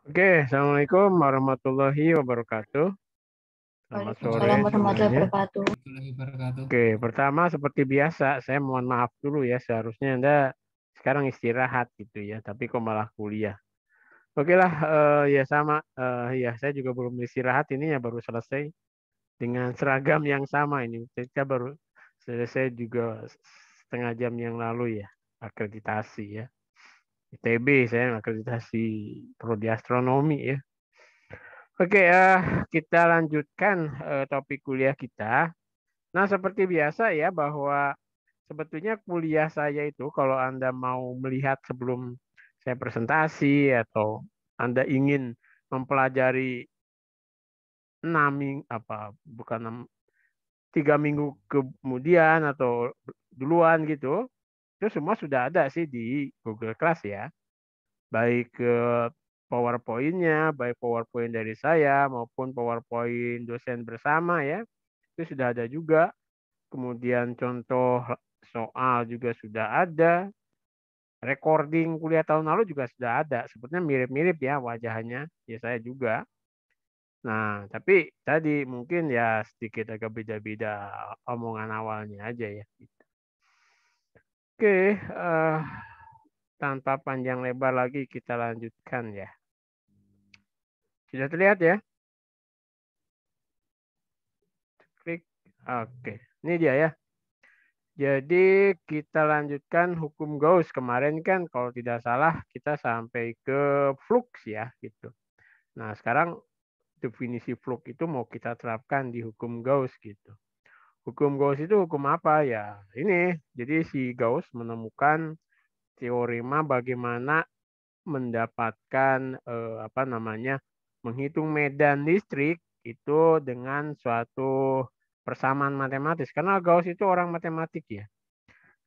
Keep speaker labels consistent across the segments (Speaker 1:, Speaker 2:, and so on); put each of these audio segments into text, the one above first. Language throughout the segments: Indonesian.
Speaker 1: Oke, Assalamualaikum warahmatullahi wabarakatuh. Selamat sore
Speaker 2: Waalaikumsalam warahmatullahi
Speaker 1: semuanya.
Speaker 2: wabarakatuh.
Speaker 1: Oke, pertama seperti biasa, saya mohon maaf dulu ya. Seharusnya Anda sekarang istirahat gitu ya, tapi kok malah kuliah. Oke lah, ya sama. Ya, saya juga belum istirahat ini ya, baru selesai dengan seragam yang sama ini. Kita baru selesai juga setengah jam yang lalu ya, akreditasi ya. ITB saya akreditasi prodi astronomi ya. Oke, kita lanjutkan topik kuliah kita. Nah, seperti biasa ya bahwa sebetulnya kuliah saya itu kalau Anda mau melihat sebelum saya presentasi atau Anda ingin mempelajari 3 minggu kemudian atau duluan gitu, itu semua sudah ada sih di Google Class ya. Baik ke PowerPoint-nya, baik PowerPoint dari saya maupun PowerPoint dosen bersama ya, itu sudah ada juga. Kemudian contoh soal juga sudah ada. Recording kuliah tahun lalu juga sudah ada. Sebetulnya mirip-mirip ya wajahnya. Ya saya juga. Nah, tapi tadi mungkin ya sedikit agak beda-beda omongan awalnya aja ya. Oke, tanpa panjang lebar lagi kita lanjutkan ya. Sudah terlihat ya? Klik. Oke, ini dia ya. Jadi kita lanjutkan hukum Gauss. Kemarin kan kalau tidak salah kita sampai ke flux ya gitu. Nah, sekarang definisi flux itu mau kita terapkan di hukum Gauss gitu. Hukum Gauss itu hukum apa ya? Ini. Jadi si Gauss menemukan teorema bagaimana mendapatkan menghitung medan listrik itu dengan suatu persamaan matematis. Karena Gauss itu orang matematik ya.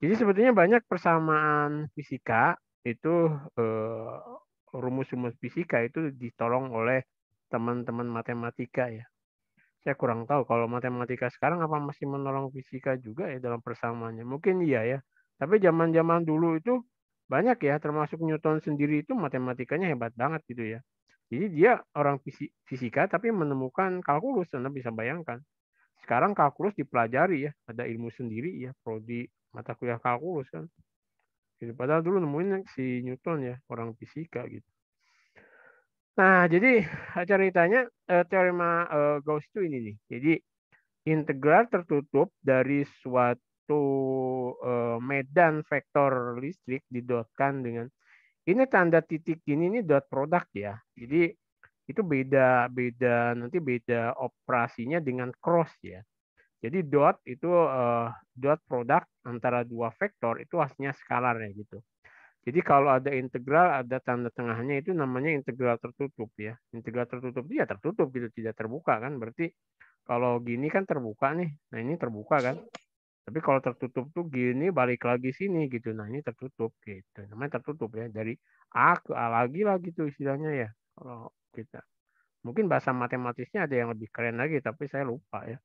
Speaker 1: Jadi sebetulnya banyak persamaan fisika itu rumus-rumus fisika itu ditolong oleh teman-teman matematika ya. Saya kurang tahu kalau matematika sekarang apa masih menolong fisika juga ya dalam persamaannya. Mungkin iya ya. Tapi zaman-zaman dulu itu banyak ya, termasuk Newton sendiri itu matematikanya hebat banget gitu ya. Jadi dia orang fisika tapi menemukan kalkulus, Anda bisa bayangkan. Sekarang kalkulus dipelajari ya, ada ilmu sendiri ya, prodi mata kuliah kalkulus kan. Gitu. Padahal dulu nemuin si Newton ya, orang fisika gitu. Nah, jadi ceritanya teorema Gauss itu ini nih. Jadi integral tertutup dari suatu medan vektor listrik didotkan dengan ini tanda titik ini dot product ya. Jadi itu beda nanti beda operasinya dengan cross ya. Jadi dot itu dot product antara dua vektor itu hasilnya skalar ya gitu. Jadi kalau ada integral ada tanda tengahnya itu namanya integral tertutup ya. Integral tertutup dia tertutup gitu tidak terbuka kan. Berarti kalau gini kan terbuka nih. Nah ini terbuka kan. Tapi kalau tertutup tuh gini balik lagi sini gitu. Nah ini tertutup gitu. Namanya tertutup ya. Dari A ke A lagi lah gitu istilahnya ya. Kalau kita. Mungkin bahasa matematisnya ada yang lebih keren lagi tapi saya lupa ya.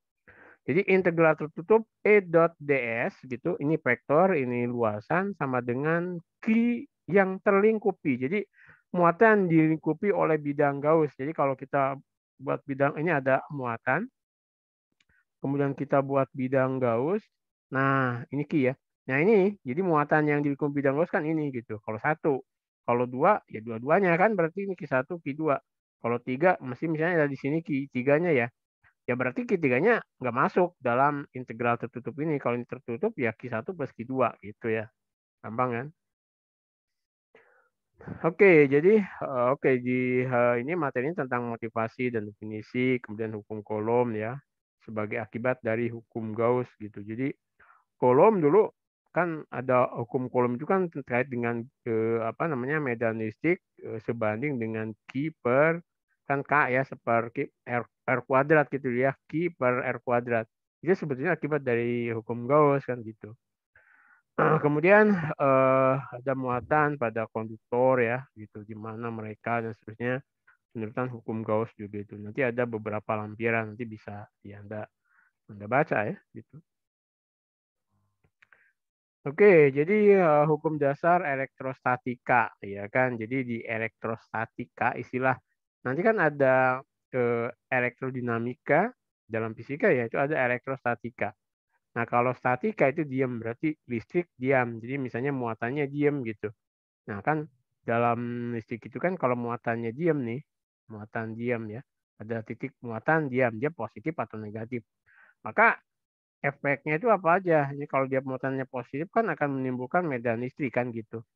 Speaker 1: Jadi integral tertutup E dot ds gitu. Ini vektor, ini luasan sama dengan Q yang terlingkupi. Jadi muatan dilingkupi oleh bidang Gauss. Jadi kalau kita buat bidang ini ada muatan, kemudian kita buat bidang Gauss. Nah, ini Q ya. Nah, ini jadi muatan yang dilingkupi bidang Gauss kan ini gitu. Kalau satu, kalau dua ya dua-duanya kan berarti ini Q1, Q2. Kalau tiga, mesti misalnya ada di sini Q3-nya ya. Ya berarti Q3-nya nggak masuk dalam integral tertutup ini. Kalau ini tertutup ya Q1 plus Q2 gitu ya. Gampang kan? Oke, jadi di ini materi tentang motivasi dan definisi, kemudian hukum Coulomb ya, sebagai akibat dari hukum Gauss gitu. Jadi Coulomb dulu kan ada hukum Coulomb itu kan terkait dengan medan listrik sebanding dengan Q per kan K ya seperti R kuadrat gitu ya, Q per R kuadrat. Itu sebetulnya akibat dari hukum Gauss kan gitu. Kemudian ada muatan pada konduktor ya gitu di mana mereka dan seterusnya penerapan hukum Gauss juga itu. Nanti ada beberapa lampiran nanti bisa ya Anda baca ya gitu. Oke, jadi hukum dasar elektrostatika, ya kan? Jadi di elektrostatika istilah nanti kan ada elektrodinamika dalam fisika ya itu ada elektrostatika. Nah kalau statika itu diam berarti listrik diam. Jadi misalnya muatannya diam gitu. Nah kan dalam listrik itu kan kalau muatannya diam nih, muatan diam ya, ada titik muatan diam dia positif atau negatif. Maka efeknya itu apa aja? Jadi kalau dia muatannya positif kan akan menimbulkan medan listrik kan gitu.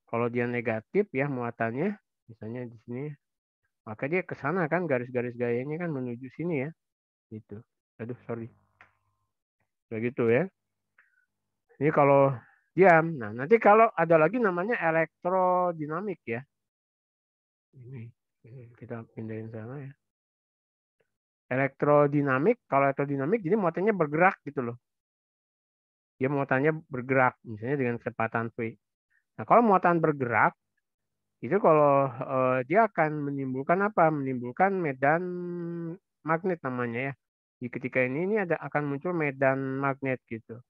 Speaker 1: Kalau dia negatif ya muatannya, misalnya di sini, maka dia ke sana kan garis-garis gayanya kan menuju sini ya, gitu. Aduh, sorry. Kayak gitu ya. Ini kalau diam. Nah, nanti kalau ada lagi namanya elektrodinamik ya. Ini kita pindahin sana ya. Elektrodinamik, kalau elektrodinamik jadi muatannya bergerak gitu loh. Dia muatannya bergerak, misalnya dengan kecepatan V. Nah, kalau muatan bergerak, itu kalau dia akan menimbulkan apa? Menimbulkan medan magnet namanya ya. Di ketika ini ada akan muncul medan magnet gitu.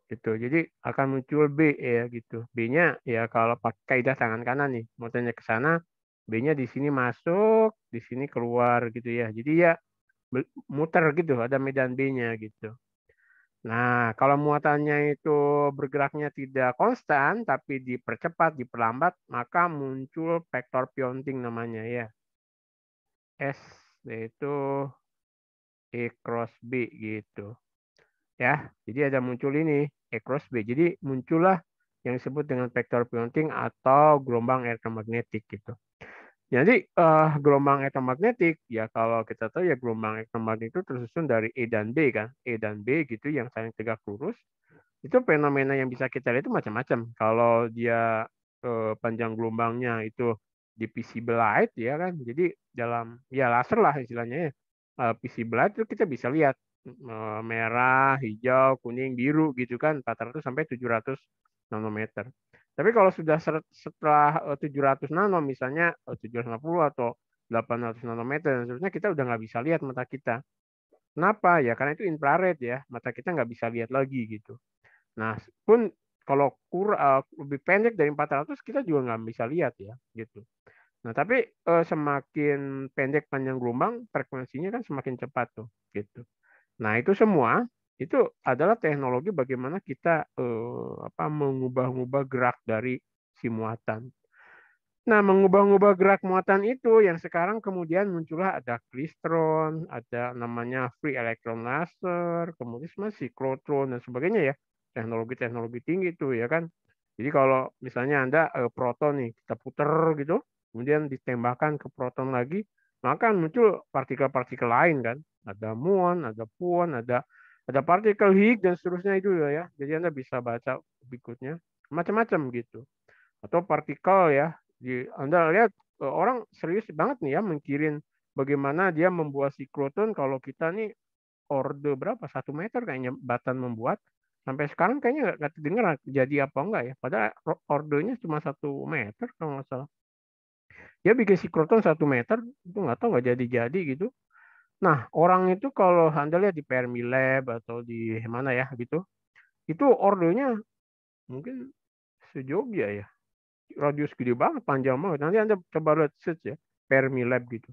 Speaker 1: Gitu. Jadi akan muncul B ya gitu. B-nya ya kalau pakai kaidah tangan kanan nih, muatannya ke sana, B-nya di sini masuk, di sini keluar gitu ya. Jadi ya muter gitu, ada medan B-nya gitu. Nah, kalau muatannya itu bergeraknya tidak konstan, tapi dipercepat, diperlambat, maka muncul vektor Pionting namanya ya. S yaitu E cross B gitu. Ya, jadi ada muncul ini E cross B. Jadi muncullah yang disebut dengan vektor Pionting atau gelombang elektromagnetik gitu. Jadi gelombang elektromagnetik ya kalau kita tahu ya gelombang elektromagnetik itu tersusun dari E dan B kan, E dan B gitu yang saling tegak lurus. Itu fenomena yang bisa kita lihat itu macam-macam. Kalau dia panjang gelombangnya itu divisible light ya kan. Jadi dalam ya laser lah istilahnya ya. Visible light itu kita bisa lihat merah, hijau, kuning, biru gitu kan 400 sampai 700 nanometer. Tapi kalau sudah setelah 700 nano misalnya 750 atau 800 nanometer dan seterusnya kita udah nggak bisa lihat mata kita. Kenapa? Ya karena itu infrared ya. Mata kita nggak bisa lihat lagi gitu. Nah, pun kalau lebih pendek dari 400 kita juga nggak bisa lihat ya, gitu. Nah, tapi semakin pendek panjang gelombang, frekuensinya kan semakin cepat tuh, gitu. Nah, itu semua itu adalah teknologi bagaimana kita mengubah-ubah gerak dari si muatan. Nah, mengubah-ubah gerak muatan itu yang sekarang kemudian muncullah ada klistron, ada namanya free electron laser, kemudian masih siklotron dan sebagainya ya. Teknologi-teknologi tinggi itu ya kan. Jadi kalau misalnya Anda proton nih, kita puter gitu, kemudian ditembakkan ke proton lagi, maka muncul partikel-partikel lain kan. Ada muon, ada puon, ada partikel Higgs dan seterusnya itu ya. Jadi Anda bisa baca berikutnya macam-macam gitu atau partikel ya. Anda lihat orang serius banget nih ya mengkirin bagaimana dia membuat sikloton kalau kita nih orde berapa 1 meter kayaknya Batan membuat sampai sekarang kayaknya nggak terdengar jadi apa enggak ya padahal ordenya cuma 1 meter kalau nggak salah dia bikin sikloton 1 meter itu nggak tahu nggak jadi gitu. Nah orang itu kalau Anda lihat di Fermi Lab atau di mana ya gitu itu ordenya mungkin sejogja ya radius gede banget, panjang banget. Nanti Anda coba lihat search ya, Fermi Lab gitu.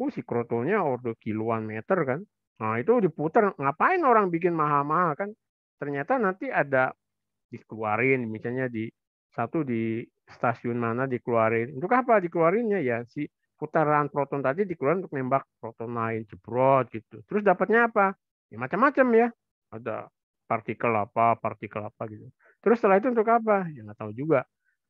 Speaker 1: Si krotonnya order kiloan meter kan. Nah, itu diputar. Ngapain orang bikin mahal-mahal kan? Ternyata nanti ada dikeluarin, misalnya di satu di stasiun mana dikeluarin. Untuk apa dikeluarinnya? Ya, si putaran proton tadi dikeluarin untuk nembak proton lain, jebrot gitu. Terus dapatnya apa? Ya macam-macam ya. Ada partikel apa gitu. Terus setelah itu untuk apa? Ya nggak tahu juga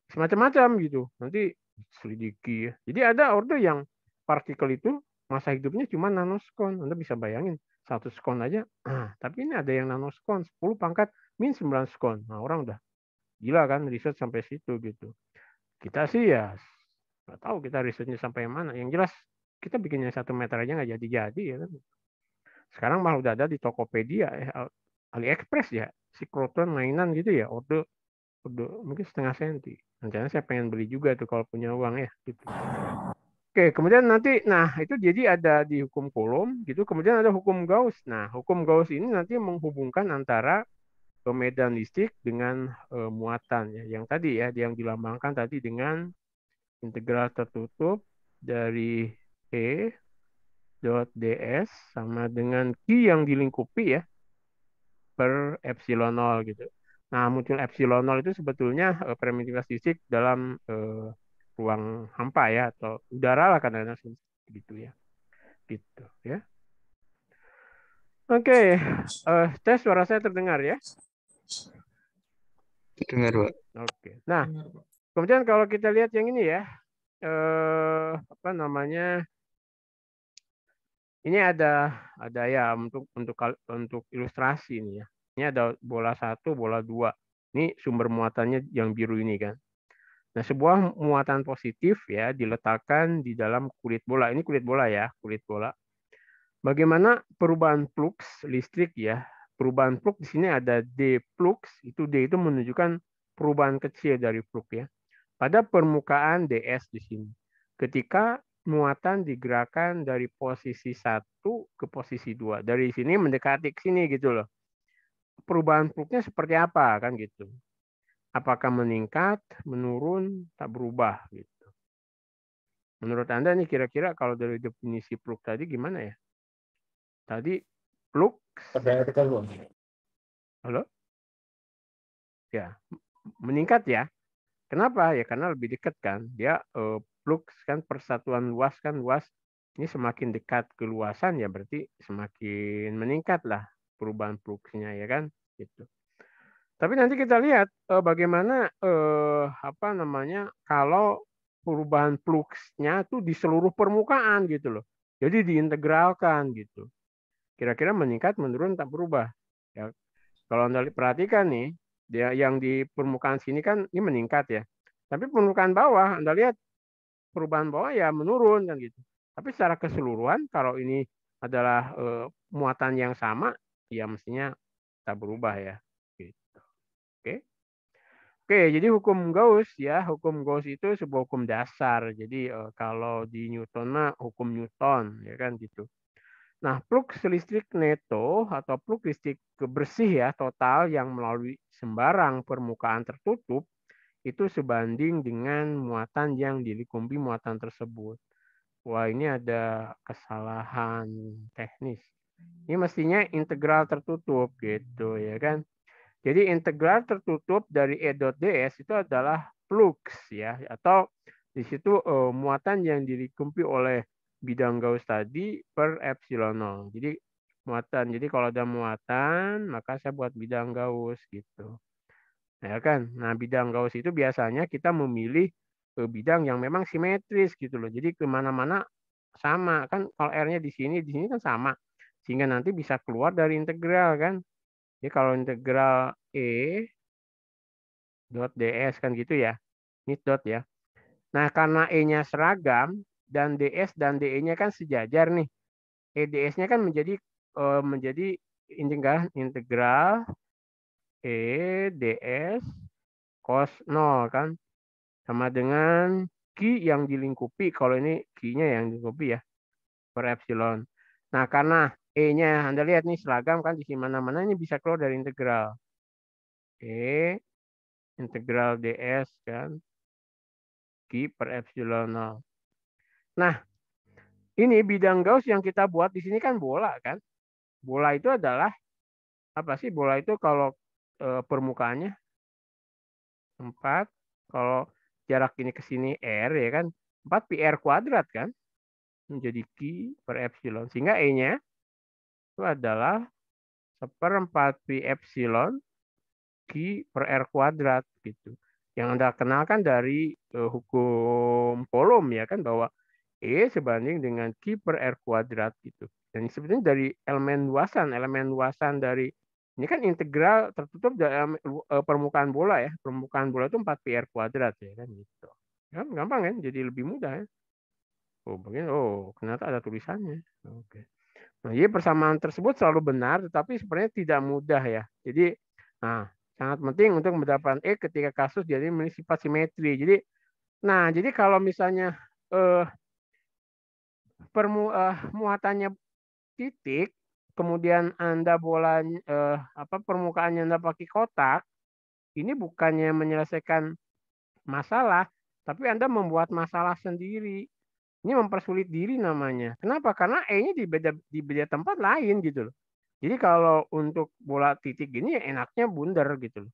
Speaker 1: semacam-macam gitu. Nanti selidiki ya. Jadi ada order yang partikel itu masa hidupnya cuma nanoskon. Anda bisa bayangin 1 skon aja. Tapi ini ada yang nanoskon 10 pangkat min 9 skon. Nah, orang udah gila kan riset sampai situ gitu. Kita sih ya nggak tahu kita risetnya sampai mana. Yang jelas kita bikinnya 1 meter aja nggak jadi-jadi ya kan. Sekarang malah udah ada di Tokopedia ya, AliExpress ya, sikloton mainan gitu ya, order mungkin 0,5 senti. Rencana saya pengen beli juga tuh kalau punya uang ya. Gitu. Oke, kemudian nanti, nah itu jadi ada di hukum Coulomb gitu, kemudian ada hukum Gauss. Nah, hukum Gauss ini nanti menghubungkan antara medan listrik dengan muatan ya. Yang tadi ya, yang dilambangkan tadi dengan integral tertutup dari E dot ds sama dengan Q yang dilingkupi ya per epsilon 0 gitu. Nah, muncul epsilon 0 itu sebetulnya permitivitas listrik dalam ruang hampa ya atau udara lah kadang-kadang gitu ya. Gitu ya. Oke, tes suara saya terdengar ya.
Speaker 2: Dengar, Pak.
Speaker 1: Oke. Nah, kemudian kalau kita lihat yang ini ya, apa namanya? Ini ada ya untuk ilustrasi ini ya. Ini ada bola 1, bola 2. Ini sumber muatannya yang biru ini kan. Nah, sebuah muatan positif ya diletakkan di dalam kulit bola. Ini kulit bola ya, kulit bola. Bagaimana perubahan flux listrik ya? Perubahan flux di sini ada D flux, itu D itu menunjukkan perubahan kecil dari flux ya. Pada permukaan ds di sini. Ketika muatan digerakkan dari posisi 1 ke posisi 2. Dari sini mendekati ke sini gitu loh. Perubahan fluxnya seperti apa kan gitu. Apakah meningkat, menurun, tak berubah gitu. Menurut Anda nih kira-kira kalau dari definisi flux tadi gimana ya? Tadi flux halo? Ya, meningkat ya. Kenapa? Ya karena lebih dekat kan. Dia flux kan persatuan luas kan luas. Ini semakin dekat ke luasan ya berarti semakin meningkat lah perubahan fluxnya ya kan gitu. Tapi nanti kita lihat bagaimana apa namanya kalau perubahan fluxnya tuh di seluruh permukaan gitu loh. Jadi diintegralkan gitu. Kira-kira meningkat, menurun, tak berubah. Ya, kalau Anda perhatikan nih, dia yang di permukaan sini kan ini meningkat ya. Tapi permukaan bawah, Anda lihat perubahan bawah ya menurun kan gitu. Tapi secara keseluruhan kalau ini adalah muatan yang sama, ya mestinya tak berubah ya. Gitu. Oke. Oke, jadi hukum Gauss ya, hukum Gauss itu sebuah hukum dasar. Jadi kalau di Newton mah hukum Newton ya kan gitu. Nah, flux listrik neto atau flux listrik bersih ya total yang melalui sembarang permukaan tertutup itu sebanding dengan muatan yang dilingkupi muatan tersebut. Wah, ini ada kesalahan teknis. Ini mestinya integral tertutup gitu ya kan. Jadi integral tertutup dari E dot ds itu adalah flux ya atau di situ muatan yang dilingkupi oleh bidang Gauss tadi per epsilon 0. Jadi muatan. Jadi kalau ada muatan, maka saya buat bidang Gauss gitu. Ya kan? Nah, bidang Gauss itu biasanya kita memilih bidang yang memang simetris gitu loh. Jadi kemana-mana sama kan kalau R-nya di sini kan sama. Sehingga nanti bisa keluar dari integral kan. Jadi kalau integral E dot ds kan gitu ya. Ini dot ya. Nah, karena E-nya seragam dan ds dan DE-nya kan sejajar nih. EDS-nya kan menjadi integral E ds cos 0 kan sama dengan Q yang dilingkupi kalau ini Q-nya yang dilingkupi ya per epsilon. Nah, karena E-nya Anda lihat nih seragam kan di mana-mana ini bisa keluar dari integral. E integral ds kan Q per epsilon 0. Nah, ini bidang Gauss yang kita buat di sini kan bola kan. Bola itu adalah apa sih? Bola itu kalau permukaannya 4, kalau jarak ini ke sini R ya kan, 4 pi R kuadrat kan, menjadi Q per epsilon. Sehingga E-nya itu adalah 1/4 pi epsilon Q per R kuadrat gitu. Yang Anda kenalkan dari hukum Coulomb ya kan, bahwa E sebanding dengan Q per R kuadrat gitu. Dan sebenarnya dari elemen luasan dari ini kan integral tertutup dalam permukaan bola ya. Permukaan bola itu 4 pi R kuadrat ya kan gitu. Kan gampang kan? Jadi lebih mudah ya. Oh, begini. Oh, ternyata ada tulisannya. Oke. Nah, jadi persamaan tersebut selalu benar, tetapi sebenarnya tidak mudah ya. Jadi, nah, sangat penting untuk mendapatkan E ketika kasus jadi memiliki sifat simetri. Jadi kalau misalnya muatannya titik, kemudian Anda permukaannya Anda pakai kotak, ini bukannya menyelesaikan masalah, tapi Anda membuat masalah sendiri. Ini mempersulit diri namanya. Kenapa? Karena E-nya di beda tempat lain gitu loh. Jadi kalau untuk bola titik gini ya enaknya bundar gitu loh.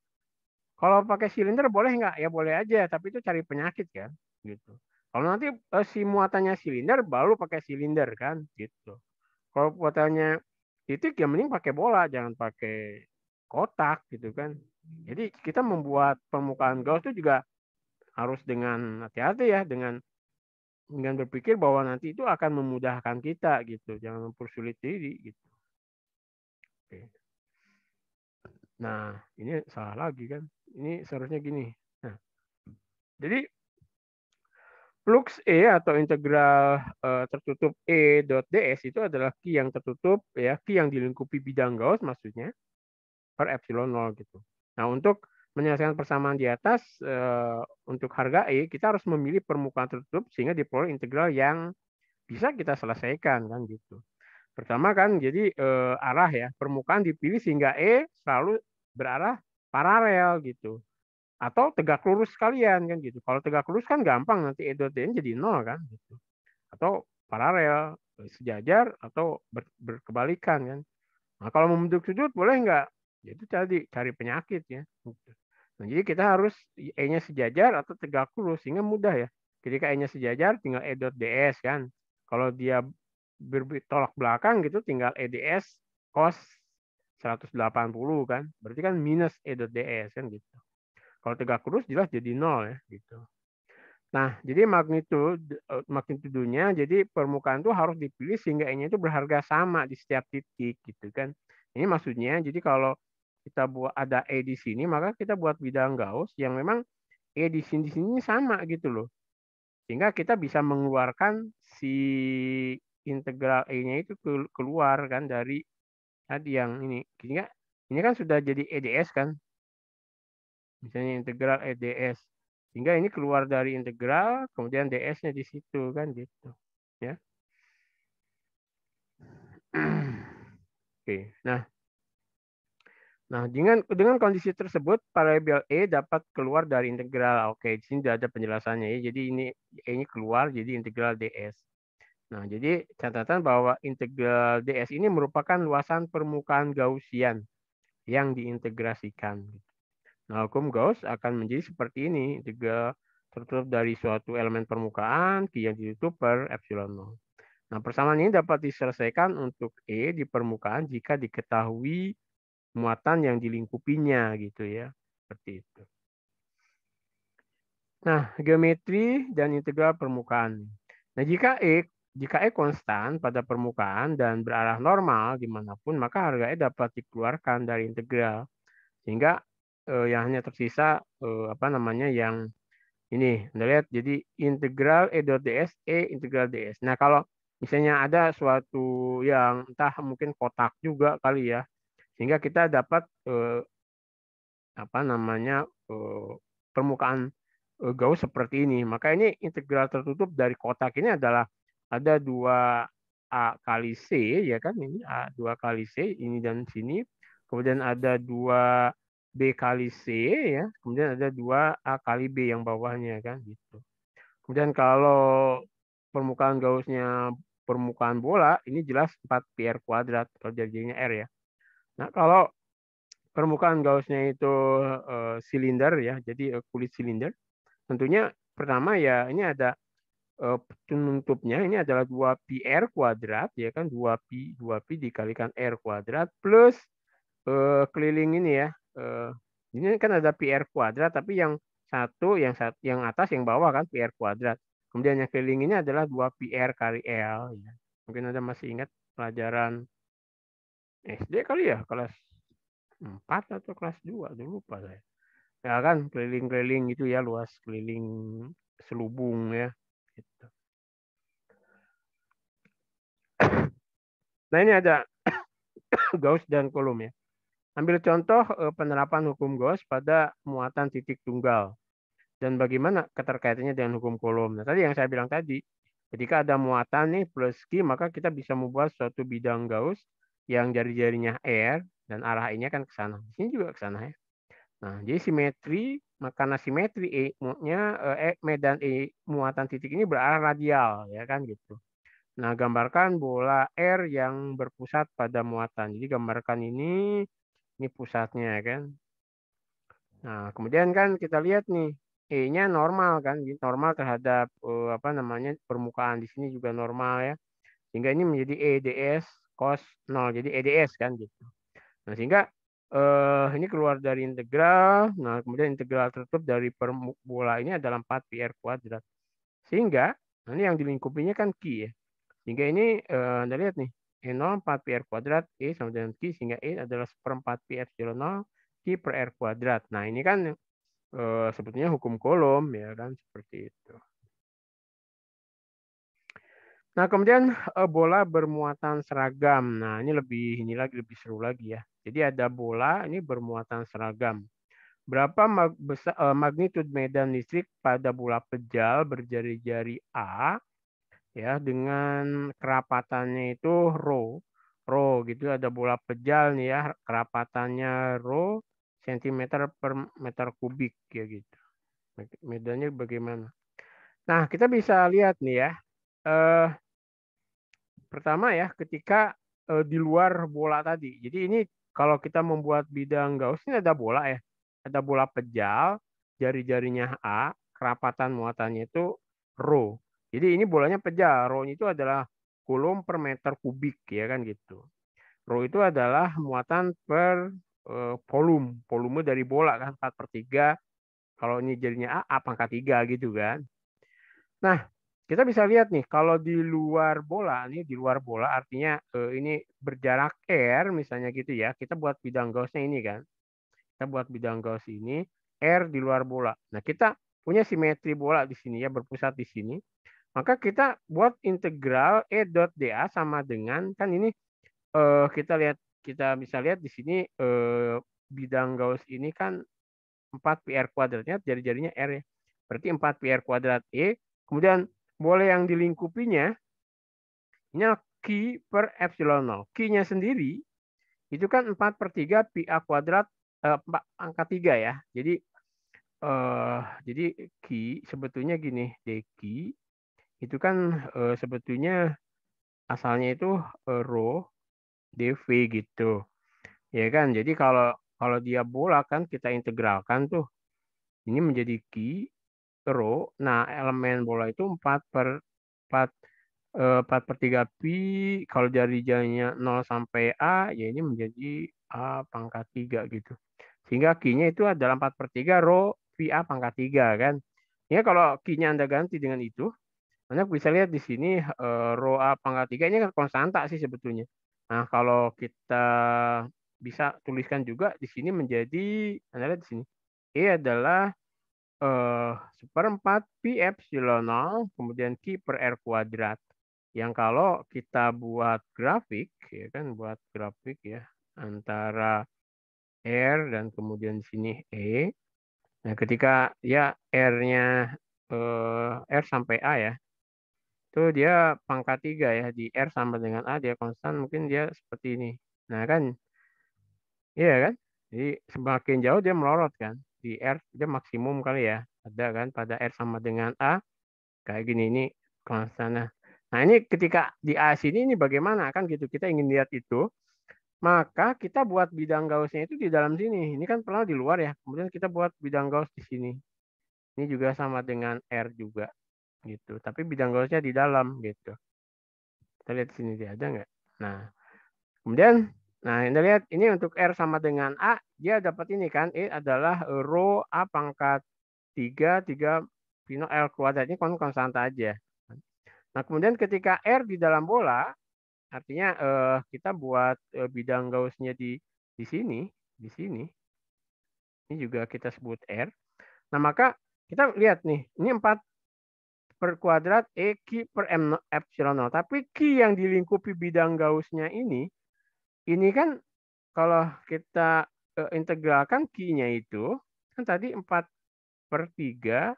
Speaker 1: Kalau pakai silinder boleh nggak? Ya boleh aja, tapi itu cari penyakit kan, gitu. Kalau nanti si muatannya silinder, baru pakai silinder kan, gitu. Kalau muatannya titik ya mending pakai bola, jangan pakai kotak gitu kan. Jadi kita membuat permukaan Gauss itu juga harus dengan hati-hati ya, dengan berpikir bahwa nanti itu akan memudahkan kita gitu, jangan mempersulit diri gitu. Oke. Nah, ini salah lagi kan. Ini seharusnya gini. Nah, jadi flux E atau integral tertutup E.ds itu adalah key yang tertutup ya, key yang dilingkupi bidang Gauss maksudnya per epsilon 0 gitu. Nah, untuk menyelesaikan persamaan di atas untuk harga E, kita harus memilih permukaan tertutup sehingga diperoleh integral yang bisa kita selesaikan kan gitu. Pertama kan jadi arah ya, permukaan dipilih sehingga E selalu berarah paralel gitu. Atau tegak lurus sekalian kan gitu. Kalau tegak lurus kan gampang nanti E dot DN jadi 0 kan gitu. Atau paralel, sejajar atau berkebalikan kan. Nah, kalau membentuk sudut boleh nggak? Itu tadi cari penyakit ya. Nah, jadi kita harus E-nya sejajar atau tegak lurus sehingga mudah ya. Ketika E-nya sejajar tinggal E dot ds kan. Kalau dia bertolak belakang gitu tinggal EDS cos 180 kan. Berarti kan minus E dot ds kan gitu. Kalau tegak lurus jelas jadi 0 ya gitu. Nah, jadi magnitudonya jadi permukaan itu harus dipilih sehingga E-nya itu berharga sama di setiap titik gitu kan. Ini maksudnya jadi kalau kita buat ada E di sini maka kita buat bidang Gauss yang memang E di sini sama gitu loh. Sehingga kita bisa mengeluarkan si integral E-nya itu keluar kan dari tadi yang ini. Ini kan sudah jadi EDS kan. Misalnya integral EDS. Sehingga ini keluar dari integral, kemudian ds-nya di situ kan gitu. Ya. Oke. Nah, dengan kondisi tersebut variabel E dapat keluar dari integral. Oke, di sini sudah ada penjelasannya ya. Jadi ini E-nya keluar jadi integral ds. Nah, jadi catatan bahwa integral ds ini merupakan luasan permukaan Gaussian yang diintegrasikan. Nah, hukum Gauss akan menjadi seperti ini. Integral tertutup dari suatu elemen permukaan yang ditutup per epsilon 0. Nah, persamaan ini dapat diselesaikan untuk E di permukaan jika diketahui muatan yang dilingkupinya gitu ya. Seperti itu. Nah, geometri dan integral permukaan. Nah, jika E konstan pada permukaan dan berarah normal dimanapun, maka harga E dapat dikeluarkan dari integral. Sehingga yang hanya tersisa yang ini. Anda lihat, jadi integral E dot ds, E integral ds. Nah, kalau misalnya ada suatu yang entah mungkin kotak juga kali ya, sehingga kita dapat permukaan Gauss seperti ini. Maka ini integral tertutup dari kotak ini adalah ada 2 A kali C ya kan, ini A 2 kali C ini dan sini. Kemudian ada 2 B kali C ya, kemudian ada 2 A kali B yang bawahnya kan gitu. Kemudian kalau permukaan Gaussnya permukaan bola, ini jelas 4πr kuadrat kalau jadinya R ya. Nah, kalau permukaan Gaussnya itu silinder ya, jadi kulit silinder. Tentunya pertama ya ini ada penutupnya ini adalah 2πr kuadrat ya kan, 2pi dikalikan r kuadrat plus keliling ini ya. Ini kan ada πr kuadrat tapi yang atas yang bawah kan πr kuadrat. Kemudian yang keliling ini adalah 2πr kali L ya. Mungkin Anda masih ingat pelajaran SD kali ya, kelas 4 atau kelas 2, dulu lupa saya. Ya kan, keliling-keliling gitu ya, luas keliling selubung ya. Gitu. Nah, ini ada Gauss dan Coulomb ya. Ambil contoh penerapan hukum Gauss pada muatan titik tunggal. Dan bagaimana keterkaitannya dengan hukum Coulomb. Nah, tadi yang saya bilang tadi, ketika ada muatan nih plus Q, maka kita bisa membuat suatu bidang Gauss yang jari-jarinya R dan arah E-nya kan ke sana. Di sini juga ke sana ya. Nah, jadi simetri, karena simetri medan muatan titik ini berarah radial, ya kan gitu. Nah, gambarkan bola R yang berpusat pada muatan. Jadi gambarkan ini pusatnya ya kan. Nah, kemudian kan kita lihat nih, E-nya normal kan, normal terhadap apa namanya permukaan di sini juga normal ya. Sehingga ini menjadi EDS cos 0. Jadi EDS kan gitu. Nah, sehingga ini keluar dari integral. Nah, kemudian integral tertutup dari bola ini adalah 4 pi r kuadrat. Sehingga ini yang dilingkupinya kan Q ya. Sehingga ini Anda lihat nih, E0 4 pi r kuadrat, E sama dengan Q, sehingga E adalah seperempat pi epsilon 0 Q per R kuadrat. Nah, ini kan sebetulnya hukum Coulomb ya kan, seperti itu. Nah, kemudian bola bermuatan seragam. Nah, ini lebih seru lagi ya. Jadi ada bola ini bermuatan seragam. Berapa magnitud medan listrik pada bola pejal berjari-jari A ya dengan kerapatannya itu rho. Rho gitu, ada bola pejal nih ya, kerapatannya rho cm per meter kubik ya gitu. Medannya bagaimana? Nah, kita bisa lihat nih ya. Eh, Pertama ya, ketika di luar bola tadi. Jadi ini kalau kita membuat bidang Gauss ini ada bola ya. Ada bola pejal, jari-jarinya A, kerapatan muatannya itu rho. Jadi ini bolanya pejal, rho itu adalah Coulomb per meter kubik ya kan gitu. Rho itu adalah muatan per volume. Volume dari bola kan 4/3. Kalau ini jadinya A pangkat 3 gitu kan. Nah, kita bisa lihat nih, kalau di luar bola, artinya ini berjarak R misalnya gitu ya, kita buat bidang Gauss-nya ini kan. Kita buat bidang Gauss ini, R di luar bola. Nah, kita punya simetri bola di sini ya, berpusat di sini. Maka kita buat integral E dot dA sama dengan, kan ini kita bisa lihat di sini bidang Gauss ini kan 4 pi r kuadratnya, jari-jarinya R ya. Berarti 4 pi r kuadrat E. Kemudian boleh yang dilingkupinya, ini Q per epsilon 0. Q-nya sendiri itu kan 4/3 pi A kuadrat angka 3 ya. Jadi Q sebetulnya gini, dQ itu kan sebetulnya asalnya itu rho dV gitu. Ya kan? Jadi kalau kalau dia bola kan kita integralkan tuh. Ini menjadi Q rho. Nah, elemen bola itu 4/3 pi, kalau dari jarinya 0 sampai A, ya ini menjadi A pangkat 3 gitu. Sehingga Q-nya itu adalah 4/3 rho pi A pangkat 3 kan. Ya kalau Q-nya Anda ganti dengan itu, Anda bisa lihat di sini rho A pangkat 3 ini kan konstanta sih sebetulnya. Nah, kalau kita bisa tuliskan juga di sini menjadi, Anda lihat di sini, E adalah seperempat pi epsilon 0 kemudian Q per R kuadrat. Yang kalau kita buat grafik ya kan, buat grafik ya antara R dan kemudian di sini E. Nah, ketika ya R-nya R sampai A ya, itu dia pangkat 3 ya, di R sama dengan A dia konstan, mungkin dia seperti ini. Nah, kan iya kan? Jadi semakin jauh dia melorot kan. Di R dia maksimum kali ya. Ada kan pada R sama dengan A kayak gini, ini konstan. Nah, ini ketika di A sini ini bagaimana kan gitu. Kita ingin lihat itu. Maka kita buat bidang Gauss-nya itu di dalam sini. Ini kan pernah di luar ya. Kemudian kita buat bidang Gauss di sini. Ini juga sama dengan R juga gitu. Tapi bidang Gauss-nya di dalam gitu. Kita lihat di sini dia ada nggak? Nah, kemudian Anda lihat ini untuk R sama dengan A, dia dapat ini kan, E adalah rho A pangkat 3 Pino L kuadrat, ini konstanta aja. Nah, kemudian ketika R di dalam bola, artinya kita buat bidang Gauss-nya di sini, di sini. Ini juga kita sebut R. Nah, maka kita lihat nih, ini 4 per kuadrat E Q per M epsilon 0. Tapi Q yang dilingkupi bidang Gauss-nya ini kan kalau kita integralkan Q-nya itu, kan tadi 4/3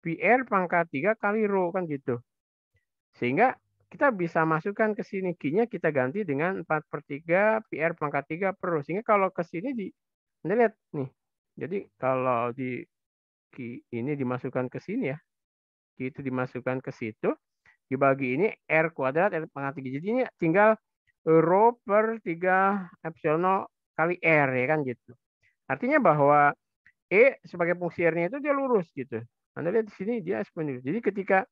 Speaker 1: pi R pangkat 3 kali rho kan gitu. Sehingga kita bisa masukkan ke sini Q-nya kita ganti dengan 4/3 PR pangkat 3 per. Sehingga kalau ke sini Anda lihat nih. Jadi kalau di Q ini dimasukkan ke sini ya. Q itu dimasukkan ke situ. Dibagi ini R kuadrat R pangkat 3. Jadi ini tinggal rho per 3 epsilon kali R ya kan gitu. Artinya bahwa E sebagai fungsi R-nya itu dia lurus gitu. Anda lihat di sini dia eksponen. Jadi ketika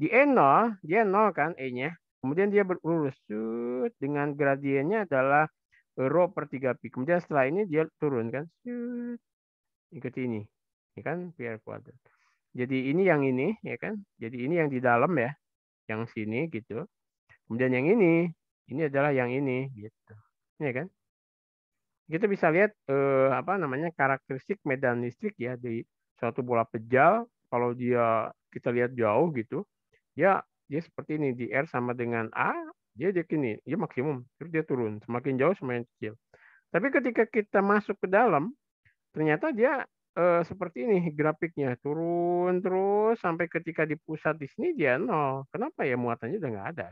Speaker 1: di E0, dia 0 kan E-nya. Kemudian dia berlurus dengan gradiennya adalah rho per 3pi. Kemudian setelah ini dia turun kan. Ikut ini. Ya kan PR kuadrat. Jadi ini yang ini ya kan. Jadi ini yang di dalam ya. Yang sini gitu. Kemudian yang ini adalah yang ini gitu. Ya kan? Kita bisa lihat apa namanya karakteristik medan listrik ya di suatu bola pejal. Kalau kita lihat jauh gitu, dia seperti ini di R sama dengan A, dia gini, dia maksimum, terus dia turun, semakin jauh semakin kecil. Tapi ketika kita masuk ke dalam, ternyata dia seperti ini grafiknya, turun terus sampai ketika di pusat di sini dia nol. Kenapa ya, muatannya udah nggak ada.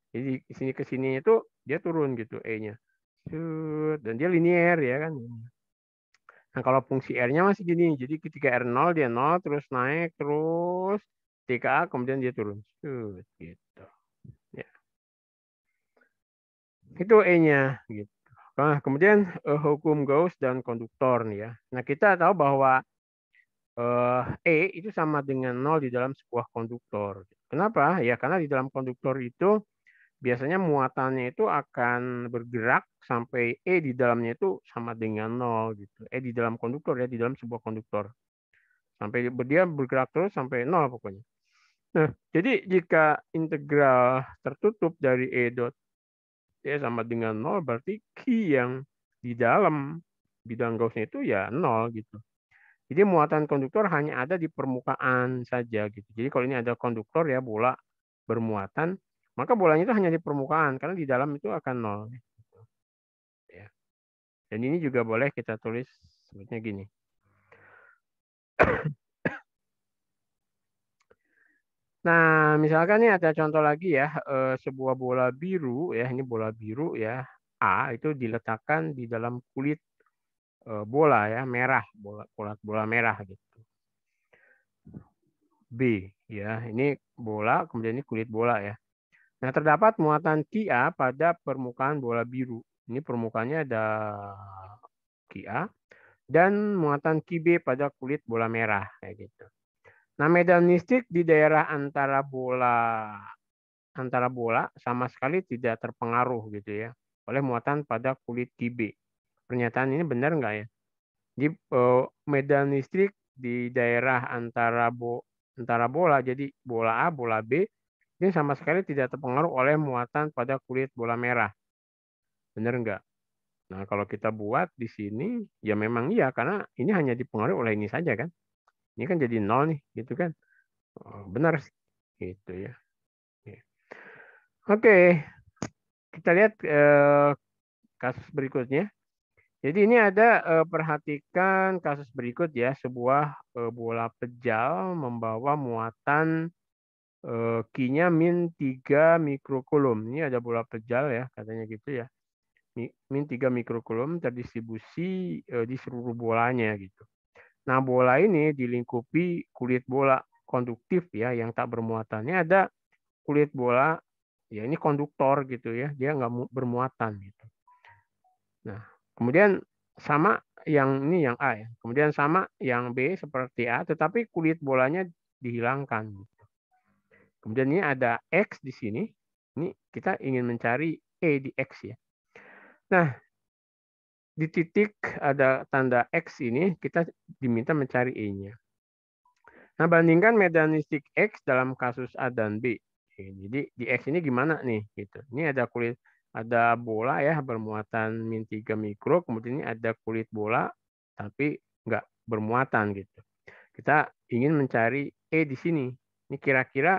Speaker 1: Jadi di sini ke sini itu dia turun gitu E-nya. Dan dia linier ya kan. Nah, kalau fungsi R-nya masih gini. Jadi ketika R0 dia 0 terus naik terus ketika A kemudian dia turun. Gitu. Ya. Itu E-nya gitu. Nah, kemudian hukum Gauss dan konduktor nih ya. Nah, kita tahu bahwa E itu sama dengan 0 di dalam sebuah konduktor. Kenapa? Ya karena di dalam konduktor itu biasanya muatannya itu akan bergerak sampai E di dalamnya itu sama dengan 0 gitu. E di dalam konduktor ya, di dalam sebuah konduktor. Sampai dia bergerak terus sampai 0 pokoknya. Nah, jadi jika integral tertutup dari E dot E sama dengan 0 berarti Q yang di dalam bidang Gaussnya itu ya 0 gitu. Jadi muatan konduktor hanya ada di permukaan saja gitu. Jadi kalau ini ada konduktor ya bola bermuatan, maka bolanya itu hanya di permukaan karena di dalam itu akan 0. Ya. Dan ini juga boleh kita tulis sebutnya gini. Nah, misalkan ini ada contoh lagi ya, sebuah bola biru ya, ini bola biru ya, A itu diletakkan di dalam kulit bola ya, merah, bola merah gitu. B ya, ini bola, kemudian ini kulit bola ya. Nah, terdapat muatan Kia pada permukaan bola biru. Ini permukaannya ada Kia dan muatan Qb pada kulit bola merah kayak gitu. Nah, medan listrik di daerah antara bola sama sekali tidak terpengaruh gitu ya oleh muatan pada kulit Qb. Pernyataan ini benar nggak ya? Jadi medan listrik di daerah antara bola, jadi bola A, bola B, ini sama sekali tidak terpengaruh oleh muatan pada kulit bola merah. Benar nggak? Nah, kalau kita buat di sini, ya memang iya, karena ini hanya dipengaruhi oleh ini saja kan. Ini kan jadi 0 nih, gitu kan. Oh, benar, gitu ya. Oke, kita lihat kasus berikutnya. Jadi ini ada perhatikan kasus berikut ya, sebuah bola pejal membawa muatan Q-nya min 3 mikrokulum. Ini ada bola pejal ya, katanya gitu ya. Min 3 mikrokulum terdistribusi di seluruh bolanya gitu. Nah, bola ini dilingkupi kulit bola konduktif ya, yang tak bermuatan. Ini ada kulit bola, ya ini konduktor gitu ya, dia nggak bermuatan gitu. Nah, kemudian sama yang ini yang A ya. Kemudian sama yang B seperti A, tetapi kulit bolanya dihilangkan. Kemudian ini ada X di sini. Ini kita ingin mencari E di X ya. Nah, di titik ada tanda X ini kita diminta mencari E-nya. Nah, bandingkan medan listrik X dalam kasus A dan B. Jadi di X ini gimana nih? Gitu. Ini ada bola ya bermuatan min 3 mikro, kemudian ini ada kulit bola tapi nggak bermuatan gitu. Kita ingin mencari E di sini. Ini kira-kira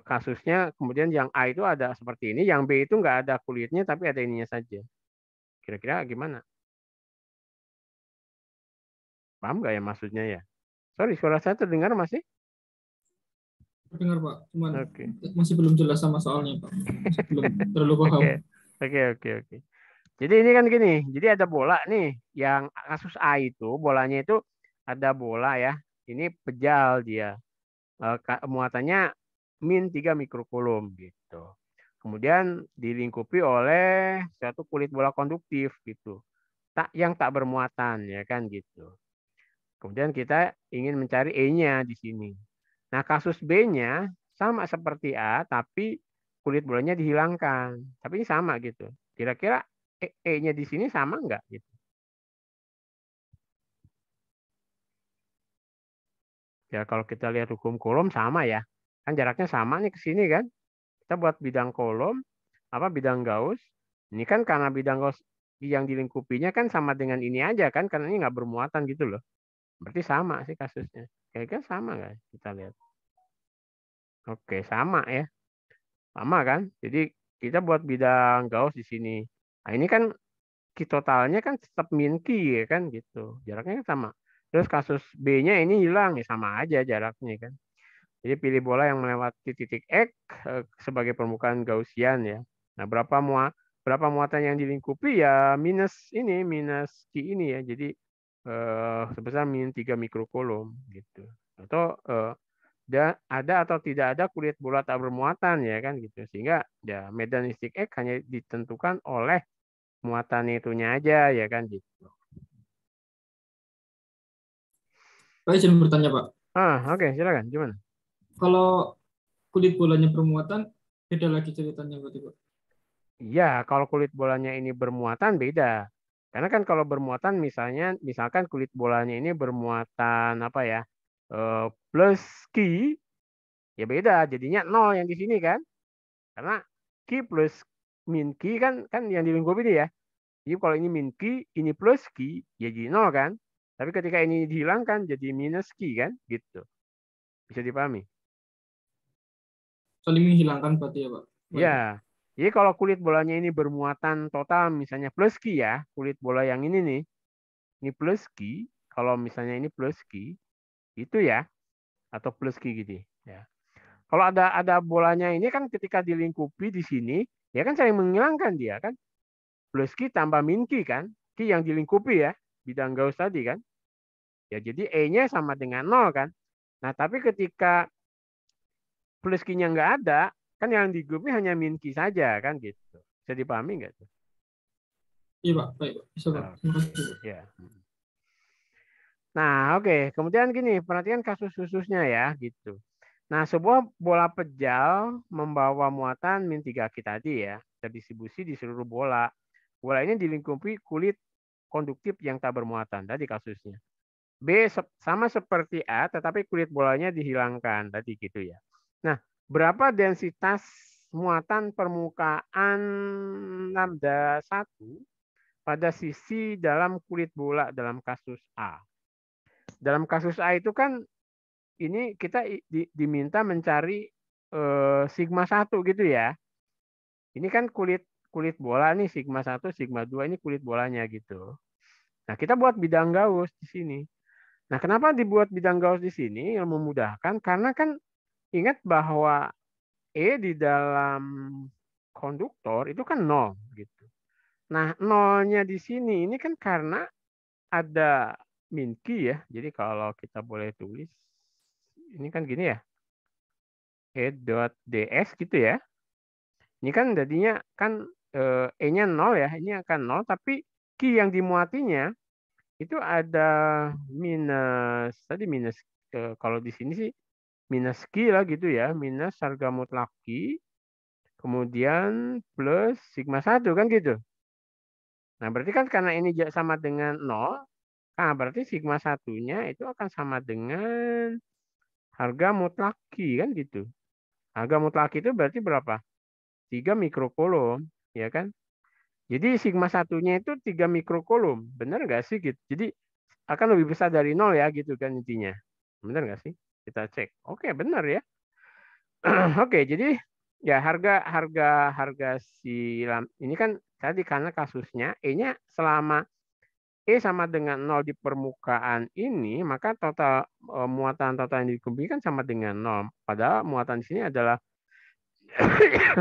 Speaker 1: kasusnya kemudian yang A itu ada seperti ini, yang B itu nggak ada kulitnya tapi ada ininya saja. Kira-kira gimana? Paham nggak ya maksudnya ya? Sorry, suara saya terdengar masih?
Speaker 2: Dengar Pak, cuman
Speaker 1: Oke.
Speaker 2: masih belum jelas sama soalnya Pak, masih belum terlalu paham.
Speaker 1: Oke. Oke. Jadi ini kan gini, jadi ada bola nih, yang kasus A itu, bolanya itu ada bola ya, ini pejal dia. Muatannya -3 mikrokulum gitu. Kemudian dilingkupi oleh suatu kulit bola konduktif gitu. Yang tak bermuatan ya kan gitu. Kemudian kita ingin mencari E-nya di sini. Nah, kasus B-nya sama seperti A tapi kulit bolanya dihilangkan. Tapi ini sama gitu. Kira-kira E-nya di sini sama nggak gitu. Ya kalau kita lihat hukum Coulomb sama ya. Kan jaraknya sama nih ke sini kan. Kita buat bidang Coulomb, bidang Gauss. Ini kan karena bidang Gauss yang dilingkupinya kan sama dengan ini aja kan, karena ini nggak bermuatan gitu loh. Berarti sama sih kasusnya. Kayaknya sama nggak? Kita lihat. Oke, sama ya. Sama kan? Jadi kita buat bidang Gauss di sini. Nah, ini kan totalnya kan tetap min Q ya kan gitu. Jaraknya kan sama. Terus kasus B-nya ini hilang ya, sama aja jaraknya kan. Jadi pilih bola yang melewati titik X sebagai permukaan Gaussian ya. Nah, berapa muatan yang dilingkupi ya minus Q ini ya. Jadi sebesar -3 mikrokulum gitu. Atau ada atau tidak ada kulit bola tak bermuatan ya kan gitu. Sehingga ya medan listrik X hanya ditentukan oleh muatan itunya aja ya kan gitu.
Speaker 2: Pak izin bertanya Pak,
Speaker 1: Oke, silakan. Gimana?
Speaker 2: kalau kulit bolanya bermuatan, beda lagi ceritanya berarti Pak.
Speaker 1: Iya, kalau kulit bolanya ini bermuatan beda. Karena kan kalau bermuatan misalkan kulit bolanya ini bermuatan apa ya? Plus Q ya beda, jadinya 0 yang di sini kan. Karena Q plus min Q kan yang dilingkup ini ya. Jadi kalau ini min Q, ini plus Q, ya jadi 0 kan. Tapi ketika ini dihilangkan jadi minus Q kan, gitu. Bisa dipahami?
Speaker 2: Saling menghilangkan berarti ya Pak. Baik Pak.
Speaker 1: Ya. Jadi kalau kulit bolanya ini bermuatan total misalnya plus Q ya, kulit bola yang ini nih, ini plus Q, kalau misalnya ini plus Q, itu ya, atau plus Q gitu ya. Kalau ada bolanya ini kan ketika dilingkupi di sini, ya kan saling menghilangkan dia kan. Plus Q tambah min Q kan, Q yang dilingkupi ya, bidang Gauss tadi kan. Ya jadi E-nya sama dengan 0 kan. Nah tapi ketika plus Q-nya nggak ada, kan yang dilingkupi hanya min Q saja kan gitu. Bisa dipahami nggak tuh?
Speaker 2: Iya Pak, baik Pak. Bisa Pak. Terima kasih Pak.
Speaker 1: Ya. Nah, oke. Kemudian gini, perhatikan kasus khususnya ya, gitu. Nah, sebuah bola pejal membawa muatan -3 Q tadi ya, terdistribusi di seluruh bola. Bola ini dilingkupi kulit konduktif yang tak bermuatan, tadi kasusnya. B sama seperti A, tetapi kulit bolanya dihilangkan, tadi gitu ya. Nah, berapa densitas muatan permukaan lambda 1 pada sisi dalam kulit bola dalam kasus A? Dalam kasus A itu kan ini kita diminta mencari sigma 1 gitu ya. Ini kan kulit kulit bola nih sigma 1, sigma 2 ini kulit bolanya gitu. Nah, kita buat bidang Gauss di sini. Nah, kenapa dibuat bidang Gauss di sini yang memudahkan? Karena kan ingat bahwa E di dalam konduktor itu kan 0 gitu. Nah, nolnya di sini ini kan karena ada min Q ya. Jadi kalau kita boleh tulis ini kan gini ya. E.ds gitu ya. Ini kan jadinya kan E-nya 0 ya. Ini akan 0 tapi Q yang dimuatinya itu ada minus tadi minus kalau di sini sih minus Q lah gitu ya. Minus harga mutlak Q kemudian plus sigma 1 kan gitu. Nah, berarti kan karena ini sama dengan 0, nah berarti sigma satunya itu akan sama dengan harga mutlak Q kan gitu. Harga mutlak itu berarti berapa? 3 mikrokulum, ya kan? Jadi sigma satunya itu 3 mikrokulum, benar nggak sih gitu? Jadi akan lebih besar dari 0 ya gitu kan intinya. Benar nggak sih? Kita cek. Oke, benar ya. Oke, jadi ya harga harga harga si ini kan tadi karena kasusnya E-nya selama E sama dengan 0 di permukaan ini, maka total muatan total yang dikumpulkan sama dengan 0. Padahal muatan di sini adalah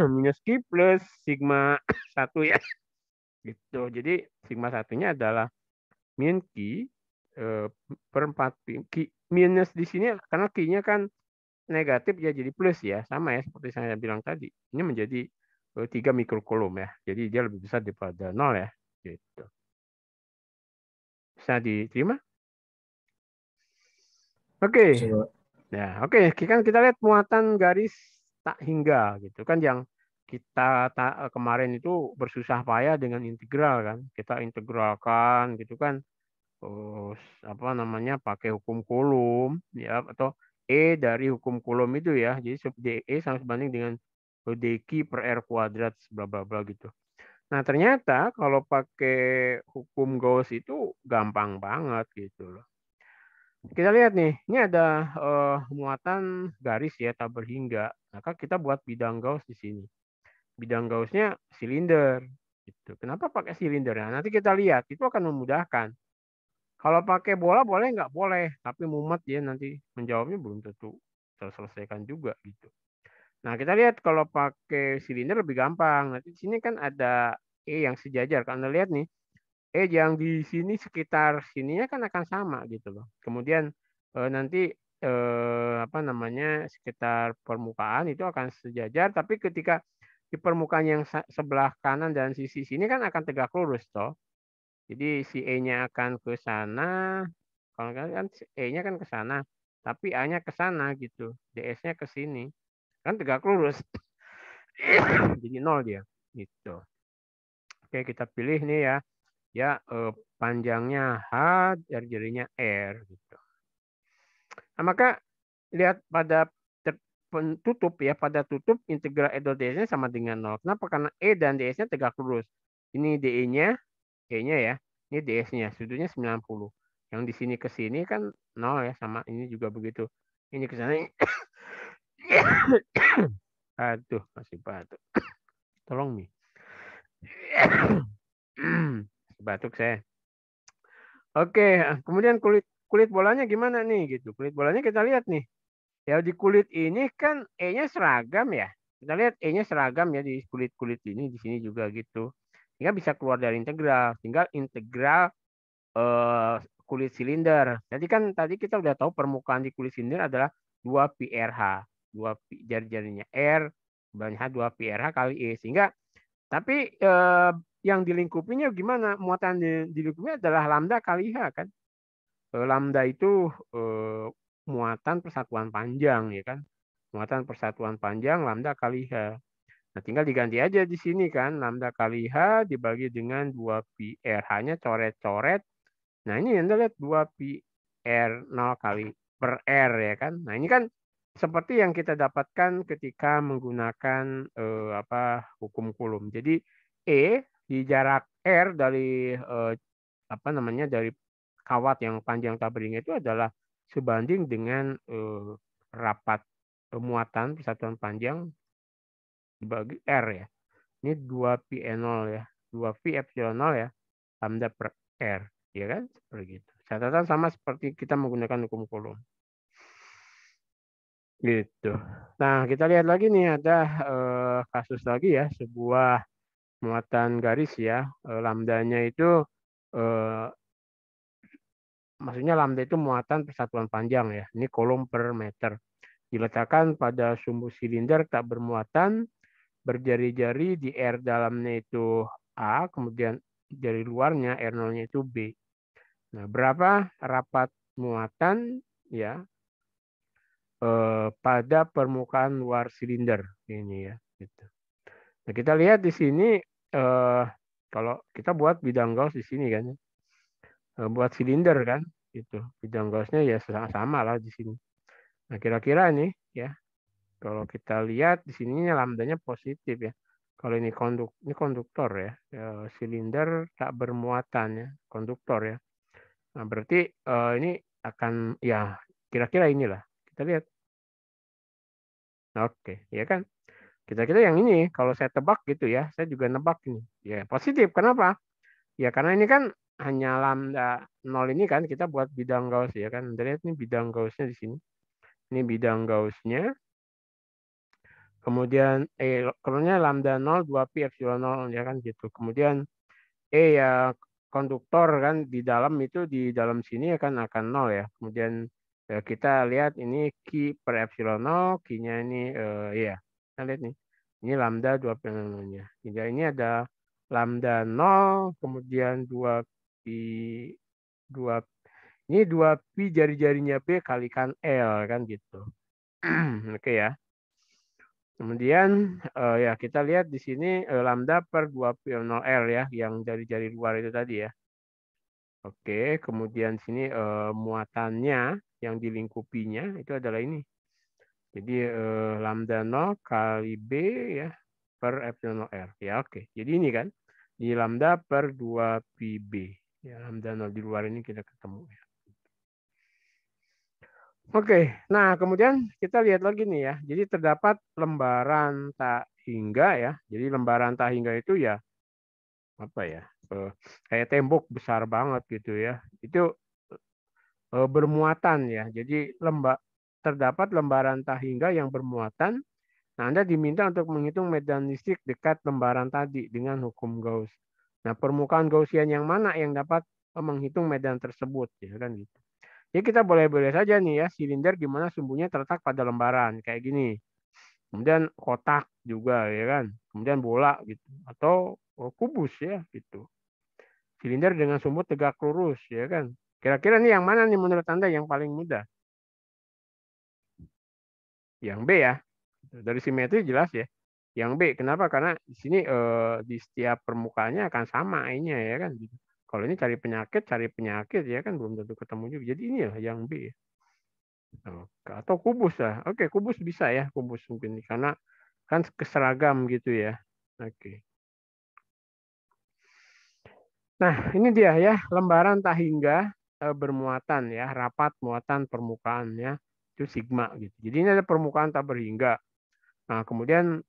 Speaker 1: minus Q plus sigma 1 ya. Gitu. Jadi sigma satunya adalah min Q per 4 Q. Minus di sini karena Q-nya kan negatif ya jadi plus ya. Sama ya seperti saya bilang tadi. Ini menjadi 3 mikrokulom ya. Jadi dia lebih besar daripada 0 ya. Gitu. Bisa diterima? Oke. Ya, oke. Kita lihat muatan garis tak hingga gitu kan yang kita kemarin itu bersusah payah dengan integral kan. Kita integralkan gitu kan. Terus apa namanya pakai hukum Coulomb ya atau E dari hukum Coulomb itu ya. Jadi DE sama sebanding dengan dq per R kuadrat bla bla bla gitu. Nah, ternyata kalau pakai hukum Gauss itu gampang banget gitu loh. Kita lihat nih, ini ada muatan garis ya tak berhingga. Maka kita buat bidang Gauss di sini. Bidang Gaussnya silinder. Gitu. Kenapa pakai silinder? Nah, nanti kita lihat, itu akan memudahkan. Kalau pakai bola boleh nggak boleh, tapi mumet ya nanti menjawabnya belum tentu terselesaikan juga gitu. Nah, kita lihat kalau pakai silinder lebih gampang. Nanti di sini kan ada E yang sejajar. Kalau Anda lihat nih, yang di sini sekitar sininya kan akan sama gitu loh. Kemudian nanti apa namanya sekitar permukaan itu akan sejajar, tapi ketika di permukaan yang sebelah kanan dan sisi sini kan akan tegak lurus toh. Jadi si E-nya akan ke sana, kalau kan E-nya kan ke sana, tapi A-nya ke sana gitu, DS-nya ke sini, kan tegak lurus. Jadi 0 dia gitu. Oke, kita pilih nih ya. Ya panjangnya H, jari-jarinya R gitu. Nah, maka lihat pada tutup ya, pada tutup integral E dot ds-nya sama dengan 0. Kenapa? Karena E dan ds-nya tegak lurus. Ini DE-nya, E-nya ya. Ini ds-nya, sudutnya 90. Yang di sini ke sini kan 0 ya, sama ini juga begitu. Ini ke sana. Aduh, masih batuk. Tolong nih. Batuk saya. Oke, kemudian kulit kulit bolanya gimana nih gitu. Kulit bolanya kita lihat nih. Ya di kulit ini kan E-nya seragam ya. Kita lihat E-nya seragam ya di kulit-kulit ini, di sini juga gitu. Sehingga bisa keluar dari integral. Tinggal integral kulit silinder. Jadi kan tadi kita udah tahu permukaan di kulit silinder adalah 2 pi RH. 2 pi jari-jarinya R, banyak 2 pi RH kali E. Sehingga tapi yang dilingkupinya gimana? Muatan dilingkupinya adalah lambda kali H kan. Lambda itu muatan persatuan panjang ya kan. Muatan persatuan panjang lambda kali H. Nah, tinggal diganti aja di sini kan. Lambda kali H dibagi dengan 2 pi R. H-nya coret-coret. Nah, ini Anda lihat 2 pi R0 kali per R ya kan. Nah, ini kan seperti yang kita dapatkan ketika menggunakan hukum Coulomb. Jadi E di jarak R dari apa namanya dari kawat yang panjang tabring itu adalah sebanding dengan rapat muatan persatuan panjang dibagi R ya. Ini 2 pi E0 ya. 2 pi epsilon 0 ya. Lambda per R. Ya kan? Seperti itu. Catatan sama seperti kita menggunakan hukum Coulomb. Gitu. Nah, kita lihat lagi nih ada kasus lagi ya. Sebuah muatan garis ya. Lambdanya itu maksudnya lambda itu muatan persatuan panjang ya. Ini kolom per meter. Diletakkan pada sumbu silinder tak bermuatan, berjari-jari di R dalamnya itu A, kemudian jari luarnya R0-nya itu B. Nah, berapa rapat muatan ya pada permukaan luar silinder ini ya. Gitu. Nah, kita lihat di sini kalau kita buat bidang Gauss di sini kan, buat silinder kan, itu bidang Gaussnya ya sama lah di sini. Nah, kira-kira nih ya, kalau kita lihat di sininya lambdanya positif ya. Kalau ini konduktor ya, silinder tak bermuatan ya, konduktor ya. Nah, berarti ini akan ya kira-kira inilah. Kita lihat. Oke, ya kan? Kita yang ini kalau saya tebak gitu ya, saya juga nebak ini. Ya, positif. Kenapa? Ya karena ini kan hanya lambda 0 ini kan kita buat bidang Gauss ya kan. Anda lihat ini bidang Gaussnya di sini. Ini bidang Gaussnya. Kemudian keluarnya lambda 0 2pi epsilon 0 ya kan gitu. Kemudian ya konduktor kan di dalam sini akan 0 ya. Kemudian kita lihat ini Q per epsilon 0, Q-nya ini ya. Kita lihat nih. Ini lambda 2pi nya. Jadi ini ada lambda 0 kemudian 2pi 2 ini 2pi jari-jarinya B kalikan L kan gitu. Oke ya. Kemudian ya kita lihat di sini lambda per 2pi 0L ya yang jari-jari luar itu tadi ya. Oke, kemudian sini muatannya yang dilingkupinya itu adalah ini. Jadi lambda 0 kali B ya per epsilon 0R. Ya oke. Jadi ini kan di lambda per 2pi B. Ya lambda 0 di luar ini kita ketemu ya. Oke, nah kemudian kita lihat lagi nih ya. Jadi terdapat lembaran tak hingga ya. Jadi lembaran tak hingga itu ya apa ya? Kayak tembok besar banget gitu ya. Itu bermuatan ya. Jadi terdapat lembaran tak hingga yang bermuatan. Nah, Anda diminta untuk menghitung medan listrik dekat lembaran tadi dengan hukum Gauss. Nah, permukaan Gaussian yang mana yang dapat menghitung medan tersebut ya kan gitu. Jadi kita boleh-boleh saja nih ya silinder di mana sumbunya terletak pada lembaran kayak gini. Kemudian kotak juga ya kan. Kemudian bola gitu atau kubus ya gitu. Silinder dengan sumbu tegak lurus ya kan. Kira-kira nih yang mana nih menurut Anda yang paling mudah? Yang B ya. Dari simetri jelas ya. Yang B kenapa? Karena di sini di setiap permukaannya akan sama I-nya ya kan gitu. Kalau ini cari penyakit ya kan belum tentu ketemu juga. Jadi ini ya yang B ya. Atau kubus lah. Oke, kubus bisa ya, kubus mungkin karena kan keseragam gitu ya. Oke. Nah, ini dia ya, lembaran tak hingga bermuatan ya, rapat muatan permukaannya itu sigma gitu. Jadi ini ada permukaan tak berhingga. Nah, kemudian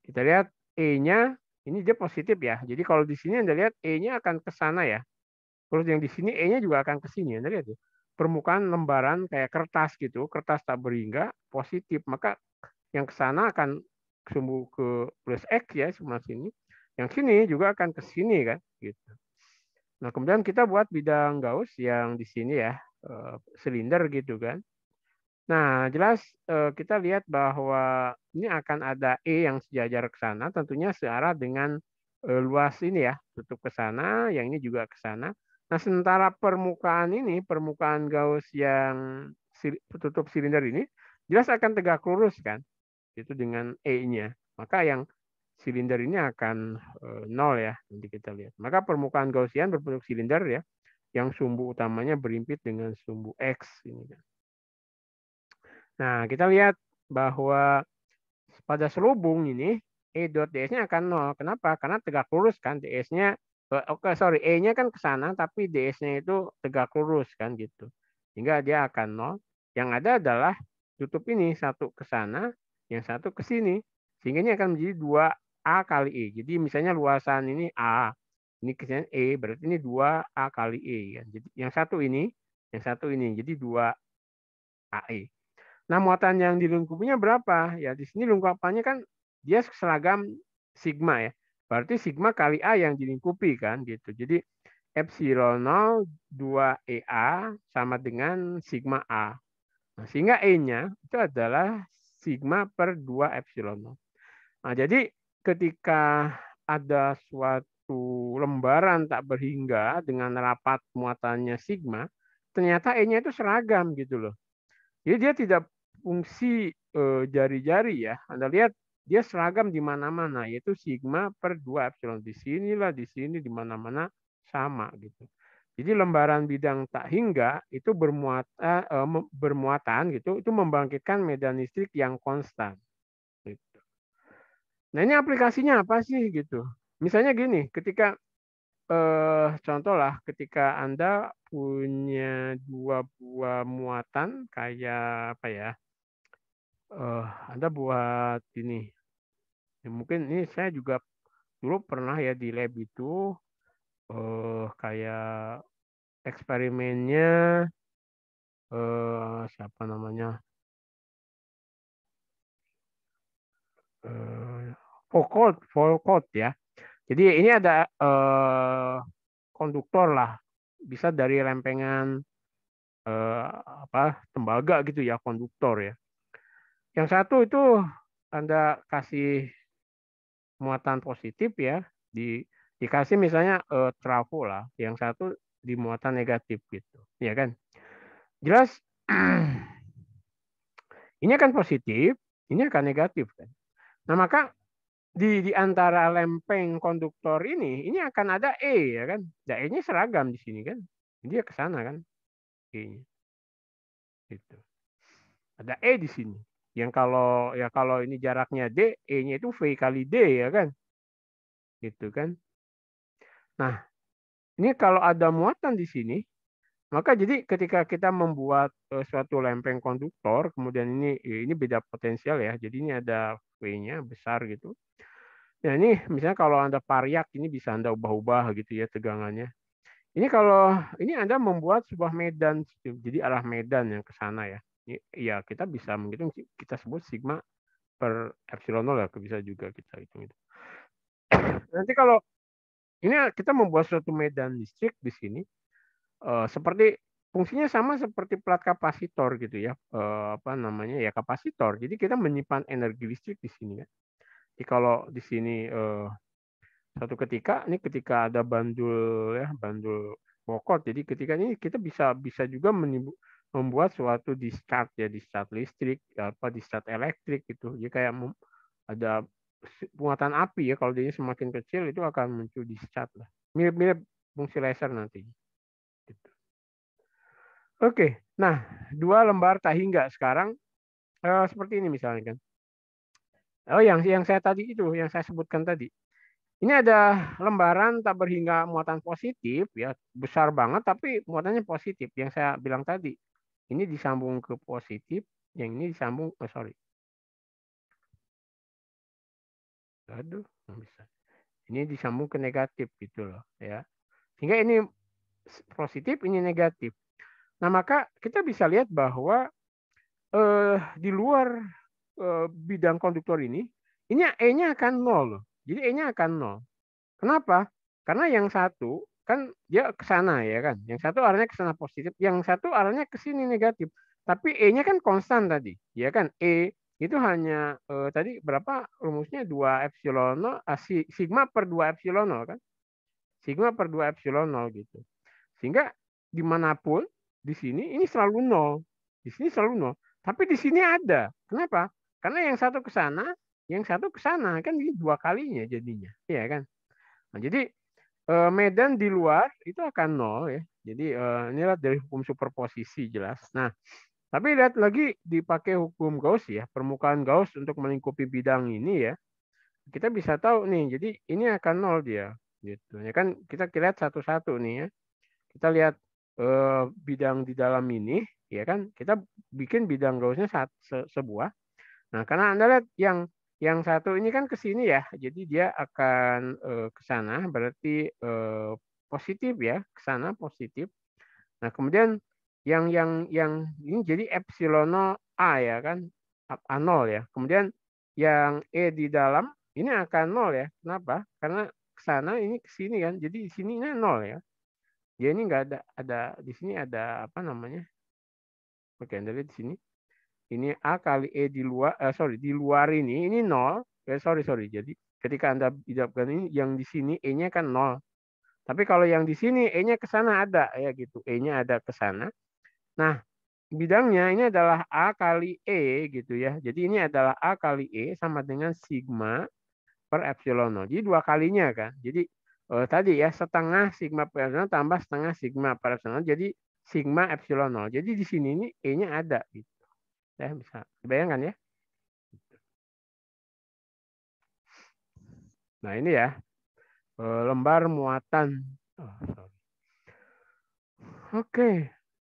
Speaker 1: kita lihat E-nya ini dia positif ya. Jadi kalau di sini Anda lihat E-nya akan ke sana ya. Terus yang di sini E-nya juga akan ke sini. Anda lihat ya. Permukaan lembaran kayak kertas gitu, kertas tak berhingga positif, maka yang ke sana akan sumbu ke plus X ya sebelah sini. Yang sini juga akan ke sini kan gitu. Nah, kemudian kita buat bidang Gauss yang di sini ya, silinder gitu kan. Nah, jelas kita lihat bahwa ini akan ada E yang sejajar ke sana, tentunya searah dengan luas ini ya, tutup ke sana, yang ini juga ke sana. Nah, sementara permukaan ini, permukaan Gauss yang tutup silinder ini, jelas akan tegak lurus kan, itu dengan E-nya. Maka yang silinder ini akan 0 ya, nanti kita lihat. Maka permukaan Gaussian berbentuk silinder ya, yang sumbu utamanya berimpit dengan sumbu X ini kan. Nah, kita lihat bahwa pada selubung ini E dot ds-nya akan 0. Kenapa? Karena tegak lurus kan ds-nya E-nya kan ke sana tapi ds-nya itu tegak lurus kan gitu. Sehingga dia akan 0. Yang ada adalah tutup ini satu ke sana, yang satu ke sini. Sehingga ini akan menjadi 2A kali E. Jadi misalnya luasan ini A, ini ke sini E, berarti ini 2A kali E kan. Jadi yang satu ini jadi 2AE. Nah, muatan yang dilingkupinya berapa? Ya, di sini lingkupannya kan dia seragam sigma ya. Berarti sigma kali A yang dilingkupi kan gitu. Jadi epsilon 0 2EA sama dengan sigma A. Nah, sehingga E-nya itu adalah sigma per 2 epsilon 0. Nah, jadi ketika ada suatu lembaran tak berhingga dengan rapat muatannya sigma, ternyata E-nya itu seragam gitu loh. Jadi dia tidak fungsi jari-jari ya. Anda lihat dia seragam di mana-mana, yaitu sigma per 2 epsilon. Di sinilah, di sini, di mana-mana sama gitu. Jadi lembaran bidang tak hingga itu bermuatan gitu, itu membangkitkan medan listrik yang konstan. Gitu. Nah ini aplikasinya apa sih gitu? Misalnya gini, ketika contoh lah, ketika Anda punya dua buah muatan kayak apa ya? Anda buat ini. Ya, mungkin ini saya juga dulu pernah ya di lab itu kayak eksperimennya siapa namanya? Foucault ya. Jadi ini ada konduktor lah, bisa dari lempengan tembaga gitu ya, konduktor ya. Yang satu itu Anda kasih muatan positif ya, dikasih misalnya trafo lah, yang satu di muatan negatif gitu, ya kan? Jelas ini akan positif, ini akan negatif kan. Nah, maka di antara lempeng konduktor ini akan ada E ya kan. Nah, E-nya seragam di sini kan. Dia ke sana kan. E-nya. Gitu. Ada E di sini. Yang kalau ini jaraknya D, E-nya itu V kali D ya kan. Gitu kan. Nah, ini kalau ada muatan di sini, maka jadi ketika kita membuat suatu lempeng konduktor, kemudian ini beda potensial ya. Jadi ini ada V-nya besar gitu. Nah, ini misalnya kalau Anda pariak, ini bisa Anda ubah-ubah gitu ya tegangannya. Ini kalau ini Anda membuat sebuah medan, jadi arah medan yang ke sana ya. Ya kita bisa menghitung, kita sebut sigma per epsilon 0 ya, bisa juga kita hitung itu. Nanti kalau ini kita membuat suatu medan listrik di sini, seperti fungsinya sama seperti plat kapasitor gitu ya, apa namanya ya kapasitor. Jadi kita menyimpan energi listrik di sini kan. Jadi kalau di sini suatu ketika ada bandul ya, bandul pokok, jadi ketika ini kita bisa juga membuat suatu discharge ya, discharge listrik apa discharge elektrik gitu. Jadi kayak ada muatan api ya, kalau dia semakin kecil itu akan muncul discharge lah, mirip-mirip fungsi laser nanti gitu. Oke, nah 2 lembar tak hingga sekarang seperti ini misalnya kan. Oh, yang saya tadi itu, yang saya sebutkan tadi. Ini ada lembaran tak berhingga muatan positif ya, besar banget tapi muatannya positif yang saya bilang tadi. Ini disambung ke positif, yang ini disambung sorry. Aduh, nggak bisa. Ini disambung ke negatif gitu loh ya. Sehingga ini positif, ini negatif. Nah, maka kita bisa lihat bahwa di luar bidang konduktor ini E-nya akan 0 loh. Jadi E-nya akan 0. Kenapa? Karena yang satu kan dia ke sana ya kan. Yang satu arahnya ke sana positif, yang satu arahnya ke sini negatif. Tapi E-nya kan konstan tadi, ya kan? E itu hanya tadi berapa rumusnya 2 epsilon 0 sigma per 2 epsilon 0 kan? Sigma per 2 epsilon 0 gitu. Sehingga dimanapun di sini ini selalu 0. Di sini selalu 0. Tapi di sini ada. Kenapa? Karena yang satu ke sana, yang satu ke sana kan ini 2 kalinya jadinya, ya kan? Nah, jadi medan di luar itu akan 0 ya. Jadi inilah dari hukum superposisi jelas. Nah, tapi lihat lagi dipakai hukum Gauss ya, permukaan Gauss untuk melingkupi bidang ini ya. Kita bisa tahu nih, jadi ini akan 0 dia gitu. Ya kan kita lihat satu-satu nih ya. Kita lihat bidang di dalam ini ya kan, kita bikin bidang Gaussnya sebuah. Nah, karena Anda lihat yang satu ini kan ke sini ya, jadi dia akan ke sana, berarti positif ya, ke sana positif. Nah, kemudian yang ini jadi epsilon A ya kan, A0 ya. Kemudian yang E di dalam ini akan 0 ya. Kenapa? Karena ke sana ini ke sini kan, jadi di sininya 0 ya. Dia ini nggak ada di sini ada apa namanya? Oke, Anda lihat di sini. Ini A kali E di luar, di luar ini 0. Sorry. Jadi ketika Anda hidupkan ini, yang di sini E-nya kan 0. Tapi kalau yang di sini E-nya ke sana ada, ya gitu. E-nya ada ke sana. Nah, bidangnya ini adalah A kali E, gitu ya. Jadi ini adalah A kali E sama dengan sigma per epsilon 0. Jadi 2 kalinya kan. Jadi tadi ya, setengah sigma per epsilon tambah setengah sigma per epsilon 0. Jadi sigma epsilon 0. Jadi di sini ini E-nya ada, gitu. Ya, bisa dibayangkan ya. Nah, ini ya lembar muatan. Oh, sorry. Oke,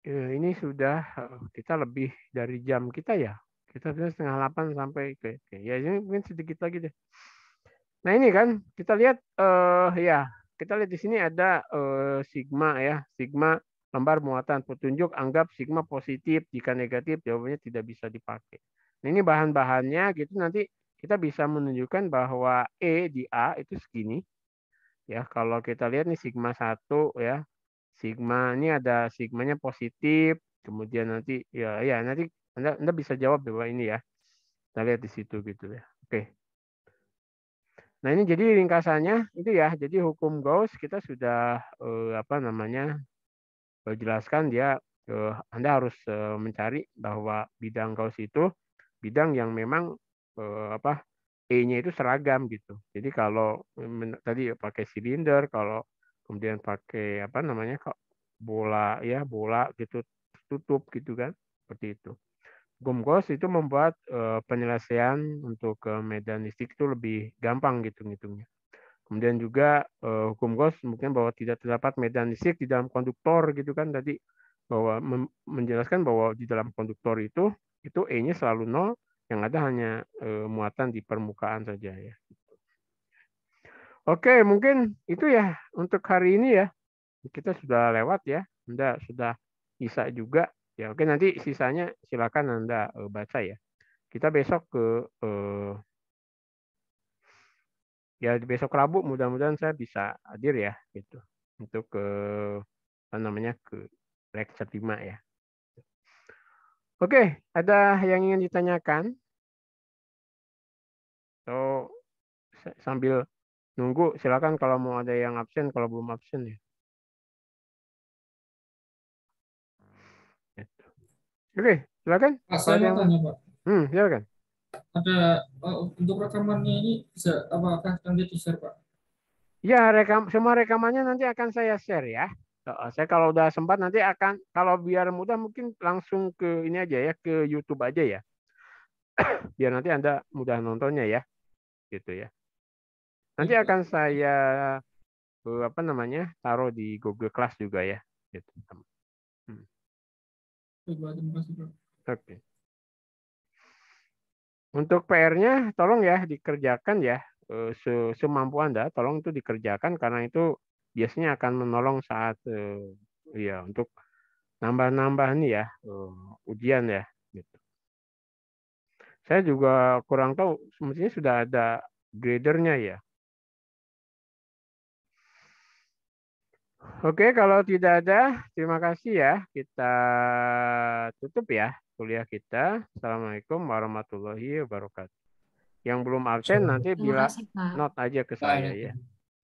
Speaker 1: ini sudah kita lebih dari jam kita ya. Kita sudah 7:30 sampai ya ini mungkin sedikit lagi deh. Nah, ini kan kita lihat ya kita lihat di sini ada sigma ya, sigma lembar muatan petunjuk anggap sigma positif, jika negatif jawabannya tidak bisa dipakai. Nah, ini bahan-bahannya gitu, nanti kita bisa menunjukkan bahwa E di A itu segini. Ya, kalau kita lihat nih sigma 1 ya. Sigma ini ada sigmanya positif, kemudian nanti ya nanti Anda bisa jawab bahwa ini ya. Kita lihat di situ gitu ya. Oke. Nah, ini jadi ringkasannya itu ya. Jadi hukum Gauss kita sudah jelaskan dia Anda harus mencari bahwa bidang Gauss itu bidang yang memang E-nya itu seragam gitu. Jadi kalau tadi pakai silinder, kalau kemudian pakai kok bola gitu tutup gitu kan, seperti itu. Hukum Gauss itu membuat penyelesaian untuk medan listrik itu lebih gampang gitu ngitungnya. Kemudian juga hukum Gauss mungkin bahwa tidak terdapat medan listrik di dalam konduktor gitu kan tadi, bahwa menjelaskan bahwa di dalam konduktor itu E-nya selalu nol, yang ada hanya muatan di permukaan saja ya. Oke, mungkin itu ya untuk hari ini ya. Kita sudah lewat ya. Anda sudah bisa juga. Ya, oke, nanti sisanya silakan Anda baca ya. Kita besok ke ya besok Rabu mudah-mudahan saya bisa hadir ya gitu. Untuk ke ke lecture 5 ya. Oke, ada yang ingin ditanyakan? So, sambil nunggu silakan kalau mau ada yang absen, kalau belum absen ya. Gitu. Oke, silakan.
Speaker 2: Pak,
Speaker 1: Kalau
Speaker 2: saya
Speaker 1: ada
Speaker 2: mau
Speaker 1: yang
Speaker 2: tanya, Pak.
Speaker 1: silakan.
Speaker 2: Ada untuk rekamannya ini bisa apakah nanti di-share, Pak?
Speaker 1: Ya, semua rekamannya nanti akan saya share ya. Saya kalau udah sempat nanti akan, kalau biar mudah mungkin langsung ke ini aja ya, ke YouTube aja ya. Biar nanti Anda mudah nontonnya ya, gitu ya. Nanti
Speaker 2: Baik, Pak.
Speaker 1: akan saya taruh di Google Class juga ya. Gitu.
Speaker 2: Baik, Pak. Terima kasih, Pak.
Speaker 1: Oke. Untuk PR-nya tolong ya dikerjakan ya semampu Anda, tolong itu dikerjakan karena itu biasanya akan menolong saat ya untuk nambah-nambah nih ya ujian ya gitu. Saya juga kurang tahu semestinya sudah ada gradernya ya. Oke, kalau tidak ada, terima kasih ya. Kita tutup ya kuliah kita. Assalamualaikum warahmatullahi wabarakatuh. Yang belum absen nanti
Speaker 3: Terima
Speaker 1: bila
Speaker 3: kasih, Pak.
Speaker 1: note aja ke saya ya.